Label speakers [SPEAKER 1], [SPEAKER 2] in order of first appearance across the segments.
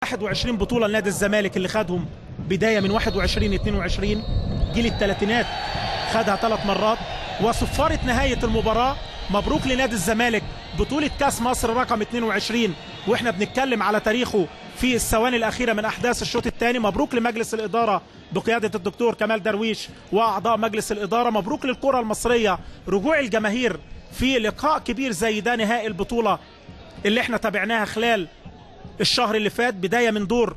[SPEAKER 1] 21 بطولة لنادي الزمالك اللي خدهم بداية من 21-22. جيل الثلاثينات خدها 3 مرات، وصفارة نهاية المباراة مبروك لنادي الزمالك بطولة كاس مصر رقم 22، واحنا بنتكلم على تاريخه في الثواني الأخيرة من أحداث الشوط الثاني. مبروك لمجلس الإدارة بقيادة الدكتور كمال درويش وأعضاء مجلس الإدارة. مبروك للكرة المصرية، رجوع الجماهير في لقاء كبير زي ده، نهائي البطولة اللي احنا تابعناها خلال الشهر اللي فات، بداية من دور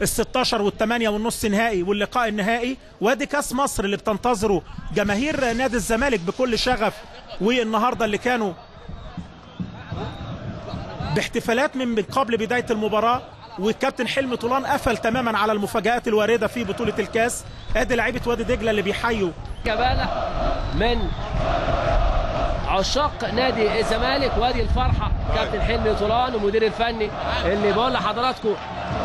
[SPEAKER 1] ال16 وال8 والنص نهائي واللقاء النهائي، وادي كاس مصر اللي بتنتظره جماهير نادي الزمالك بكل شغف. والنهارده اللي كانوا باحتفالات من قبل بداية المباراة، والكابتن حلمي طولان قفل تماما على المفاجآت الواردة في بطولة الكاس. ادي لعيبة وادي دجلة اللي بيحيوا
[SPEAKER 2] كبالة من عشاق نادي الزمالك. وادي الفرحة كابتن حلمي طولان المدير الفني اللي بقول لحضراتكم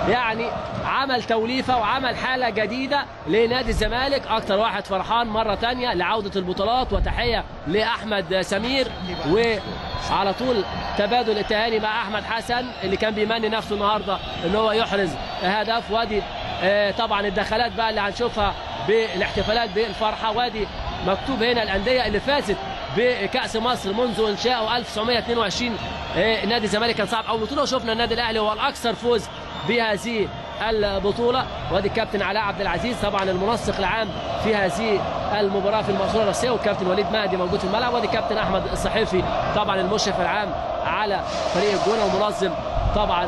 [SPEAKER 2] يعني عمل توليفة وعمل حالة جديدة لنادي الزمالك. أكتر واحد فرحان مرة تانية لعودة البطولات، وتحية لأحمد سمير، وعلى طول تبادل التهاني مع أحمد حسن اللي كان بيمني نفسه النهاردة إن هو يحرز هدف. وادي طبعا الدخلات بقى اللي هنشوفها بالاحتفالات بالفرحة. وادي مكتوب هنا الأندية اللي فازت بكأس مصر منذ إنشائه 1922. نادي الزمالك كان صعب أول بطولة، وشفنا النادي الأهلي هو الأكثر فوز بهذه البطولة. وادي الكابتن علاء عبد العزيز طبعا المنسق العام في هذه المباراة في المقصورة الرئيسية، والكابتن وليد مهدي موجود في الملعب. وادي الكابتن أحمد الصحيفي طبعا المشرف العام على فريق الجونة ومنظم طبعا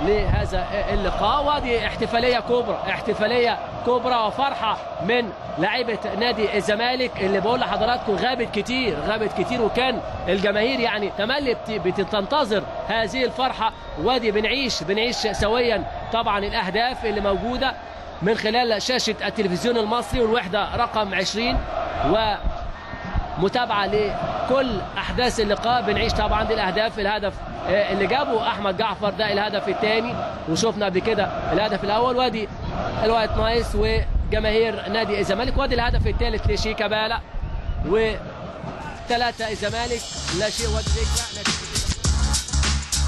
[SPEAKER 2] لهذا اللقاء. وادي احتفالية كبرى، احتفالية كبرى وفرحة من لاعيبة نادي الزمالك اللي بقول لحضراتكم غابت كتير، وكان الجماهير يعني تملي بتنتظر هذه الفرحة. وادي بنعيش سويا طبعا الأهداف اللي موجودة من خلال شاشة التلفزيون المصري والوحدة رقم 20، ومتابعة لكل أحداث اللقاء. بنعيش طبعا دي الأهداف. الهدف اللي جابه أحمد جعفر ده الهدف الثاني، وشوفنا قبل كده الهدف الأول. وادي الوايت نايس وجماهير نادي الزمالك. وادي الهدف الثالث لشيكا بالا، و3 الزمالك لا شيء. وادي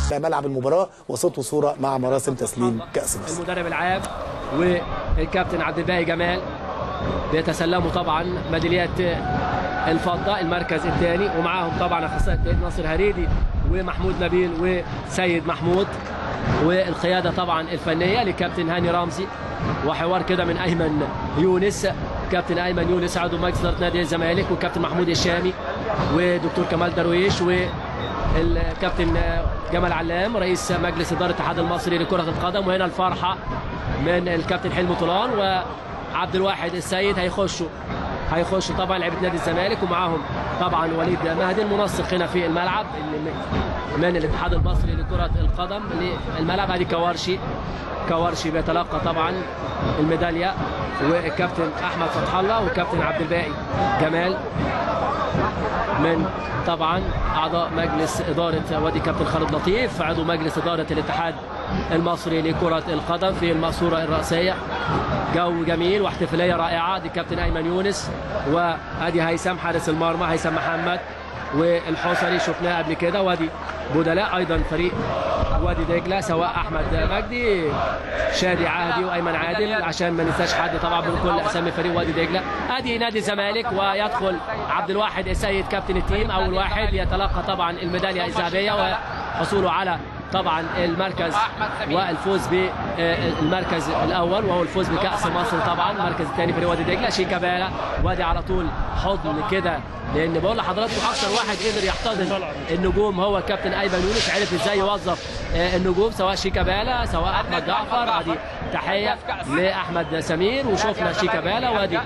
[SPEAKER 3] دجلة ملعب المباراة وصوت وصورة مع مراسم تسليم كأس مصر.
[SPEAKER 2] المدرب العام والكابتن عبد الباقي جمال بيتسلموا طبعا ميداليات الفضة المركز الثاني، ومعاهم طبعا اخصائي التدريب ناصر هريدي ومحمود نبيل وسيد محمود، والقيادة طبعا الفنية لكابتن هاني رمزي، وحوار كده من أيمن يونس، كابتن أيمن يونس عضو مجلس إدارة نادي الزمالك، وكابتن محمود الشامي، ودكتور كمال درويش، والكابتن جمال علام رئيس مجلس إدارة الاتحاد المصري لكرة القدم. وهنا الفرحة من الكابتن حلمي طولان وعبد الواحد السيد هيخشوا طبعا لعيبه نادي الزمالك، ومعاهم طبعا وليد مهدي المنسق هنا في الملعب من الاتحاد المصري لكرة القدم للملعب. هذه كوارشي بيتلقى طبعا الميدالية، والكابتن احمد فتح الله وكابتن عبد الباقي جمال من طبعا اعضاء مجلس اداره. وادي كابتن خالد لطيف عضو مجلس اداره الاتحاد المصري لكرة القدم في المقصورة الرئيسية. جو جميل واحتفالية رائعة. دي كابتن أيمن يونس، وادي هيثم حارس المرمى هيثم محمد، والحوصري شفناه قبل كده. وادي بدلاء أيضا فريق وادي دجلة سواء أحمد مجدي شادي عهدي وأيمن عادل، عشان ما ننساش حد طبعا من كل أسامي فريق وادي دجلة. ادي نادي الزمالك، ويدخل عبد الواحد السيد كابتن التيم أول واحد يتلقى طبعا الميدالية الذهبية وحصوله على طبعا المركز والفوز بالمركز الاول وهو الفوز بكأس مصر. طبعا المركز الثاني في وادي دجله شيكا بالا. وادي على طول حضن كده، لان بقول لحضراتكم اكثر واحد قدر يحتضن النجوم هو الكابتن ايمن يونس، عرف ازاي يوظف النجوم سواء شيكا بالا سواء احمد جعفر. ادي تحيه لاحمد سمير وشفنا شيكا بالا. وادي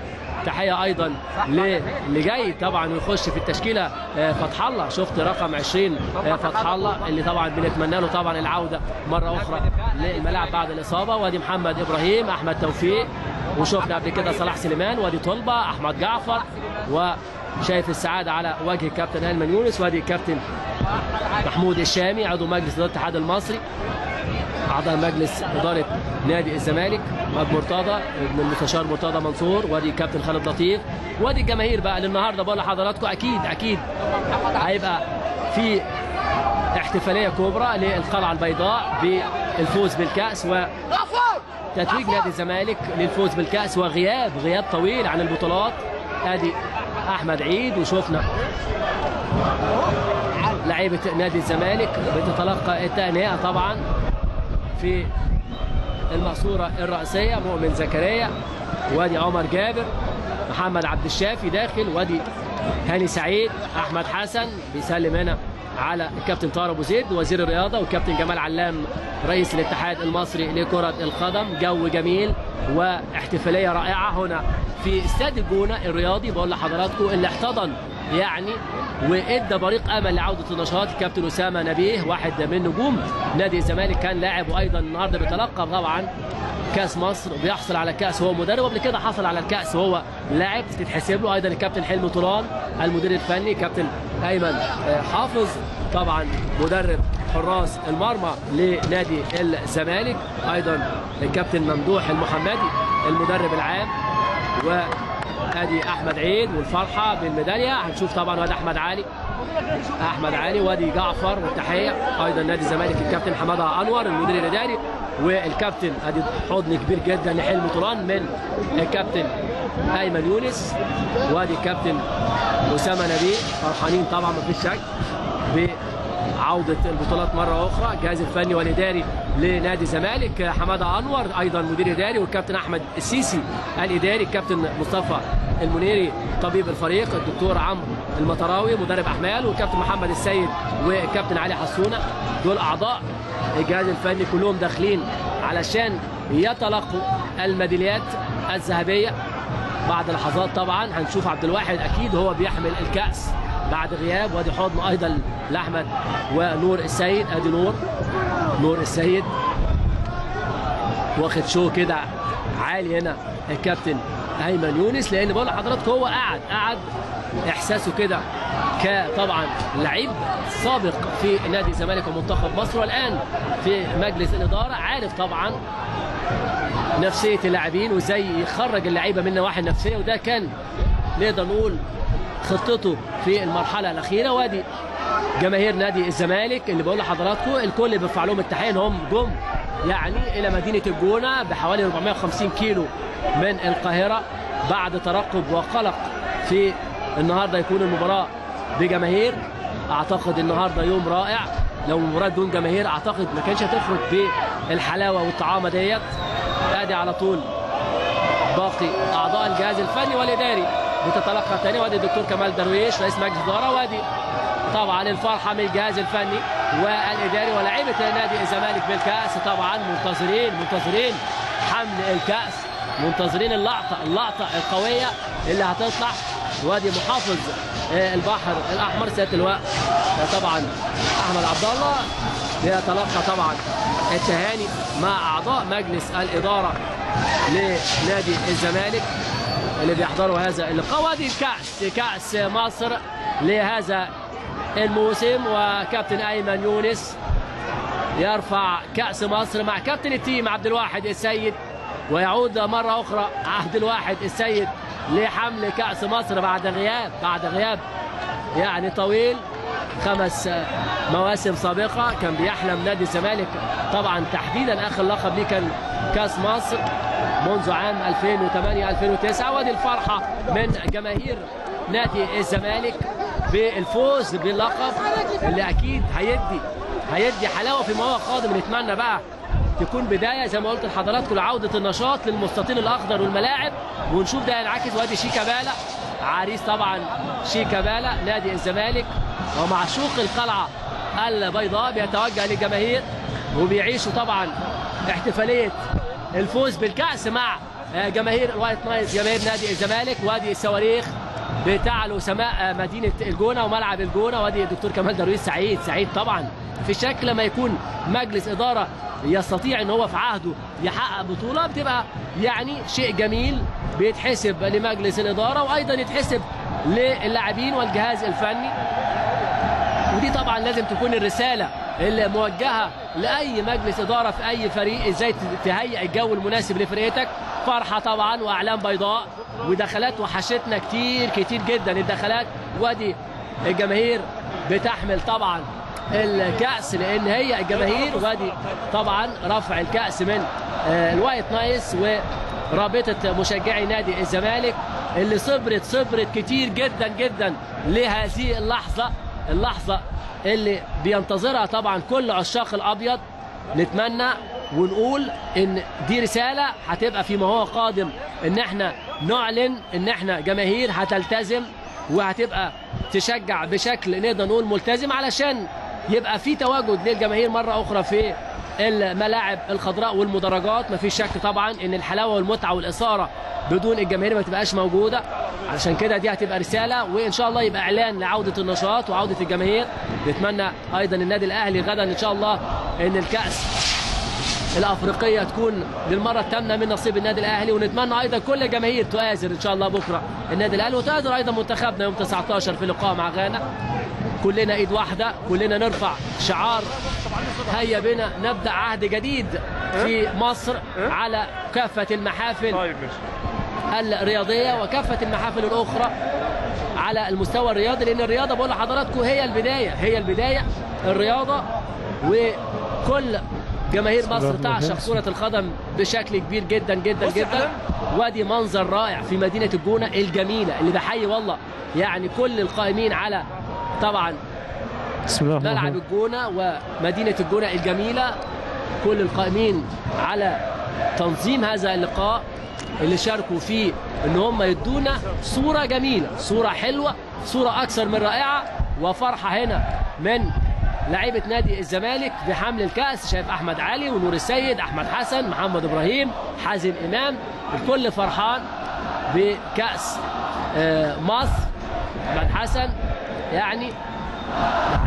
[SPEAKER 2] تحيه ايضا اللي جاي طبعا ويخش في التشكيله فتح الله، شفت رقم 20 فتح الله اللي طبعا بنتمنى له طبعا العوده مره اخرى للملاعب بعد الاصابه. وادي محمد ابراهيم احمد توفيق، وشفنا قبل كده صلاح سليمان. وادي طلبه احمد جعفر، وشايف السعاده على وجه الكابتن ايمن يونس. وادي الكابتن محمود الشامي عضو مجلس اداره الاتحاد المصري، اعضاء مجلس اداره نادي الزمالك مرتضى ابن المستشار مرتضى منصور. وادي كابتن خالد لطيف. وادي الجماهير بقى للنهارده بقول لحضراتكم اكيد هيبقى في احتفاليه كبرى للقلعه البيضاء الفوز بالكأس وتتويج نادي الزمالك للفوز بالكأس وغياب طويل عن البطولات. ادي احمد عيد، وشوفنا لعيبه نادي الزمالك بتتلقى التهنئه طبعا في المقصوره الرئيسيه. مؤمن زكريا، وادي عمر جابر، محمد عبد الشافي داخل، وادي هاني سعيد، احمد حسن بيسلم هنا على الكابتن طارق ابو زيد وزير الرياضه، والكابتن جمال علام رئيس الاتحاد المصري لكره القدم. جو جميل واحتفاليه رائعه هنا في استاد الجونه الرياضي. بقول لحضراتكم اللي احتضن يعني وادى بريق امل لعوده النشاط الكابتن اسامه نبيه، واحد من نجوم نادي الزمالك، كان لاعب وايضا النهارده بيتلقى طبعا كاس مصر، بيحصل على الكاس وهو مدرب، قبل كده حصل على الكاس وهو لاعب، تتحسب له. ايضا الكابتن حلمي طولان المدير الفني، كابتن ايمن حافظ طبعا مدرب حراس المرمى لنادي الزمالك، ايضا الكابتن ممدوح المحمدي المدرب العام، وادي احمد عيد والفرحه بالميداليه. هنشوف طبعا وادي احمد علي، وادي جعفر والتحيه. ايضا نادي الزمالك الكابتن حماده انور المدير الاداري، والكابتن ادي حضن كبير جدا لحلمي طولان من الكابتن ايمن يونس، وادي الكابتن اسامه نبيه. فرحانين طبعا ما فيش شك بعوده البطولات مره اخرى. الجهاز الفني والاداري لنادي الزمالك حماده انور ايضا مدير اداري، والكابتن احمد السيسي الاداري، الكابتن مصطفى المنيري طبيب الفريق، الدكتور عمرو المطراوي مدرب احمال، والكابتن محمد السيد والكابتن علي حسونه. دول اعضاء الجهاز الفني كلهم داخلين علشان يتلقوا الميداليات الذهبيه. بعد لحظات طبعا هنشوف عبد الواحد اكيد هو بيحمل الكاس بعد غياب، وادي حضن ايضا لاحمد ونور السيد. ادي نور السيد واخد شو كده عالي هنا الكابتن ايمن يونس، لان بقول لحضراتكم هو قعد احساسه كده كطبعا لعيب سابق في نادي الزمالك ومنتخب مصر، والان في مجلس الاداره، عارف طبعا نفسيه اللاعبين وازاي يخرج اللعيبه من نواحي النفسيه، وده كان نقدر نقول خطته في المرحله الاخيره. وادي جماهير نادي الزمالك اللي بقول لحضراتكم الكل بيرفع لهم التحيه، انهم جم يعني الى مدينه الجونه بحوالي 450 كيلو من القاهره بعد ترقب وقلق في النهارده يكون المباراه بجماهير. اعتقد النهارده يوم رائع، لو المباراه بدون جماهير اعتقد ما كانش هتخرج بالحلاوه والطعامه ديت. ادي على طول باقي اعضاء الجهاز الفني والاداري بتتلقى تاني، وادي الدكتور كمال درويش رئيس مجلس الاداره، وادي طبعا الفرحه من الجهاز الفني والاداري ولاعيبه نادي الزمالك بالكاس. طبعا منتظرين حمل الكاس، منتظرين اللقطه القويه اللي هتطلع. وادي محافظ البحر الاحمر سياده اللواء طبعا احمد عبد الله بيتلقى طبعا التهاني مع اعضاء مجلس الاداره لنادي الزمالك اللي بيحضروا هذا اللقاء. وادي كاس مصر لهذا الموسم، وكابتن ايمن يونس يرفع كاس مصر مع كابتن التيم عبد الواحد السيد، ويعود مره اخرى عبد الواحد السيد لحمل كاس مصر بعد غياب يعني طويل. 5 مواسم سابقه كان بيحلم نادي الزمالك طبعا تحديدا اخر لقب ليه كان كاس مصر منذ عام 2008-2009. وادي الفرحه من جماهير نادي الزمالك بالفوز باللقب اللي اكيد هيدي حلاوه فيما هو قادم. نتمنى بقى تكون بدايه زي ما قلت لحضراتكم لعوده النشاط للمستطيل الاخضر والملاعب، ونشوف ده ينعكس. وادي شيكابالا عريس طبعا شيكابالا نادي الزمالك ومعشوق القلعه البيضاء بيتوجه للجماهير وبيعيشوا طبعا احتفاليه الفوز بالكاس مع جماهير الوايت نايتس جماهير نادي الزمالك. وادي الصواريخ بتعلو سماء مدينه الجونه وملعب الجونه. وادي الدكتور كمال درويش سعيد طبعا في شكل لما يكون مجلس اداره يستطيع ان هو في عهده يحقق بطوله، بتبقى يعني شيء جميل بيتحسب لمجلس الاداره وايضا يتحسب للاعبين والجهاز الفني. ودي طبعا لازم تكون الرساله اللي موجهه لاي مجلس اداره في اي فريق، ازاي تهيئ الجو المناسب لفرقتك. فرحه طبعا واعلام بيضاء ودخلات وحشتنا كتير جدا الدخلات. وادي الجماهير بتحمل طبعا الكأس، لأن هي الجماهير. وادي طبعا رفع الكأس من الوايت نايس ورابطة مشجعي نادي الزمالك اللي صبرت كتير جدا جدا لهذه اللحظة اللي بينتظرها طبعا كل عشاق الأبيض. نتمنى ونقول ان دي رسالة هتبقى فيما هو قادم، ان احنا نعلن ان احنا جماهير هتلتزم وهتبقى تشجع بشكل نقدر نقول ملتزم، علشان يبقى في تواجد للجماهير مرة اخرى في الملاعب الخضراء والمدرجات. مفيش شك طبعا ان الحلاوة والمتعة والإثارة بدون الجماهير ما تبقاش موجودة، علشان كده دي هتبقى رسالة، وان شاء الله يبقى اعلان لعودة النشاط وعودة الجماهير. نتمنى ايضا النادي الاهلي غدا ان شاء الله ان الكأس الافريقيه تكون للمره الثامنه من نصيب النادي الاهلي، ونتمنى ايضا كل الجماهير تؤازر ان شاء الله بكره النادي الاهلي، وتؤازر ايضا منتخبنا يوم 19 في لقاء مع غانا. كلنا ايد واحده، كلنا نرفع شعار هيا بنا نبدا عهد جديد في مصر على كافه المحافل الرياضيه وكافه المحافل الاخرى على المستوى الرياضي، لان الرياضه بقول لحضراتكم هي البدايه الرياضه، وكل جماهير مصر تعشق كرة القدم بشكل كبير جدا جدا جدا. وادي منظر رائع في مدينة الجونة الجميلة اللي بحيي والله يعني كل القائمين على طبعا ملعب الجونة ومدينة الجونة الجميلة، كل القائمين على تنظيم هذا اللقاء اللي شاركوا فيه ان هم يدونا صورة جميلة، صورة حلوة، صورة اكثر من رائعة، وفرحة هنا من لعيبة نادي الزمالك بحمل الكأس. شايف أحمد علي ونور السيد، أحمد حسن، محمد إبراهيم، حازم إمام، الكل فرحان بكأس مصر. أحمد حسن يعني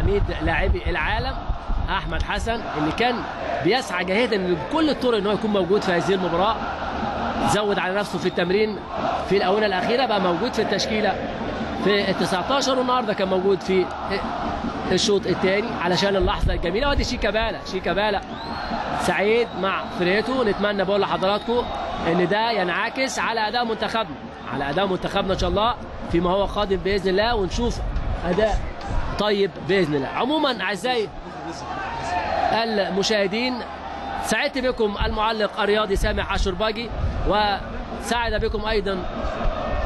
[SPEAKER 2] عميد لاعبي العالم، أحمد حسن اللي كان بيسعى جاهدا بكل الطرق أنه يكون موجود في هذه المباراة، زود على نفسه في التمرين في الآونة الأخيرة، بقى موجود في التشكيلة في ال 19، والنهارده كان موجود في الشوط الثاني علشان اللحظه الجميله. وادي شيكابالا سعيد مع فرقته. نتمنى بقول لحضراتكم ان ده ينعكس على اداء منتخبنا ان شاء الله فيما هو قادم باذن الله، ونشوف اداء طيب باذن الله. عموما اعزائي المشاهدين، سعدت بكم المعلق الرياضي سامح الشرباجي، وسعد بكم ايضا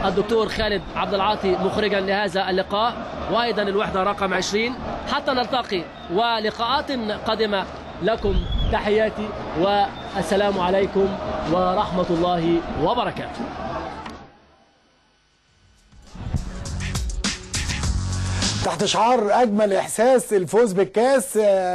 [SPEAKER 2] الدكتور خالد عبد العاطي مخرجا لهذا اللقاء، وايضا الوحده رقم 20. حتى نلتقي ولقاءات قادمه، لكم تحياتي والسلام عليكم ورحمه الله وبركاته.
[SPEAKER 3] تحت شعار اجمل احساس الفوز بالكاس